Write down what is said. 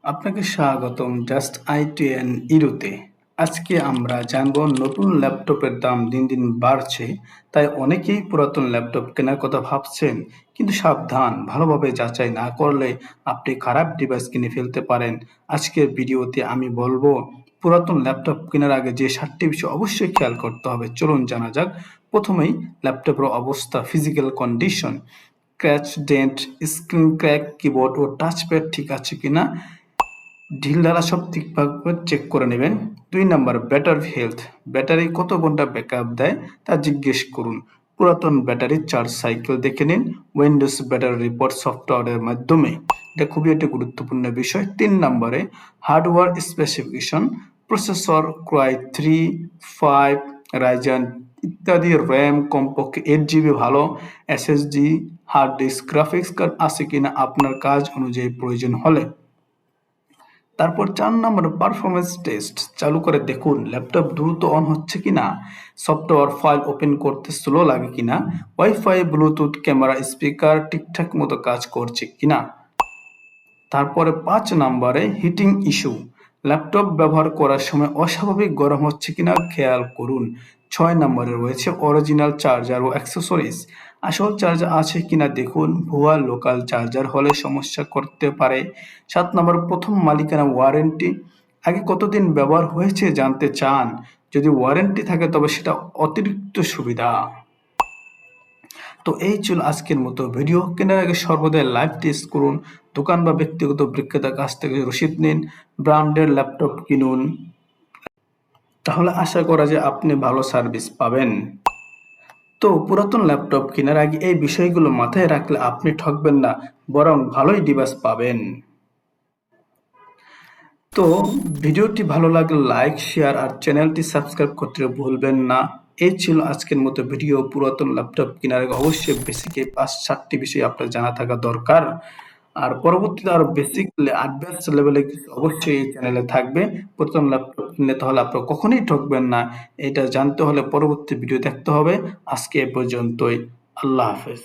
আপনাকে স্বাগতম just IT and ইরোতে। আজকে আমরা জানবো নতুন ল্যাপটপের দাম দিন দিন বাড়ছে, তাই অনেকেই পুরাতন ল্যাপটপ কেনার কথা ভাবছেন। কিন্তু সাবধান, ভালোভাবে যাচাই না করলে আপনি খারাপ ডিভাইস কিনে ফেলতে পারেন। আজকের ভিডিওতে আমি বলবো পুরাতন ল্যাপটপ কেনার আগে যে 7টি বিষয় অবশ্যই খেয়াল করতে হবে। চলুন জানা যাক। প্রথমেই ল্যাপটপের অবস্থা, physical condition, scratch, dent, screen crack, keyboard ও টাচপ্যাড ঠিক আছে কিনা ঢিলঢালা সব ঠিকভাবে চেক করে নেবেন। 2 নাম্বার ব্যাটারি হেলথ, ব্যাটারি কত ঘন্টা ব্যাকআপ দেয় তা জিজ্ঞেস করুন। পুরাতন ব্যাটারির চার্জ সাইকেল দেখে নিন উইন্ডোজ ব্যাটারি রিপোর্ট সফটওয়্যারের মাধ্যমে। এটা খুবই একটি গুরুত্বপূর্ণ বিষয়। 3 নম্বরে hardware specification, processor core i 3, 5, Ryzen ইত্যাদি, র্যাম কমপক্ষে 8 GB, ভালো SSD, hard disk, graphics card আছে কিনা আপনার কাজ অনুযায়ী প্রয়োজন হলে। তারপর 4 নম্বর পারফরমেন্স টেস্ট চালু করে দেখুন ল্যাপটপ দ্রুত অন হচ্ছে কিনা, সফটওয়্যার ফাইল ওপেন করতে স্লো লাগে কিনা, ওয়াইফাই, ব্লুটুথ, ক্যামেরা, স্পিকার ঠিকঠাক মতো কাজ করছে কিনা। তারপরে 5 নম্বরে হিটিং ইস্যু, ল্যাপটপ ব্যবহার করার সময় অস্বাভাবিক গরম হচ্ছে কিনা খেয়াল করুন। 6 নম্বরে রয়েছে অরিজিনাল চার্জার ও অ্যাক্সেসরিজ, আসল চার্জার আছে কিনা দেখুন, ভুয়া লোকাল চার্জার হলে সমস্যা করতে পারে। 7 নম্বর প্রথম মালিকানা ওয়ারেন্টি, আগে কতদিন ব্যবহার হয়েছে জানতে চান, যদি ওয়ারেন্টি থাকে তবে সেটা অতিরিক্ত সুবিধা। তো এই ছিল আজকের মতো ভিডিও। কেনার আগে সর্বদাই লাইভ টেস্ট করুন, দোকান বা ব্যক্তিগত বিক্রেতার কাছ থেকে রসিদ নিন, ব্র্যান্ডের ল্যাপটপ কিনুন, তাহলে আশা করা যায় আপনি ভালো সার্ভিস পাবেন। তো পুরাতন ল্যাপটপ কেনার আগে এই বিষয়গুলো মাথায় রাখলে আপনি ঠকবেন না, বরং ভালোই ডিভাইস পাবেন। তো ভিডিওটি ভালো লাগলে লাইক, শেয়ার আর চ্যানেলটি সাবস্ক্রাইব করতে ভুলবেন না। এই ছিল আজকের মতো ভিডিও। পুরাতন ল্যাপটপ কেনার আগে অবশ্যই বেসিক এই 5-7টি বিষয় আপনার জানা থাকা দরকার। আর পরবর্তীতে আরো বেসিক অ্যাডভান্স লেভেলে কিছু অবশ্যই এই চ্যানেলে থাকবে। পুরাতন ল্যাপটপ কিনলে তাহলে আপনারা কখনোই ঠকবেন না। এটা জানতে হলে পরবর্তী ভিডিও দেখতে হবে। আজকে এ পর্যন্তই। আল্লাহ হাফেজ।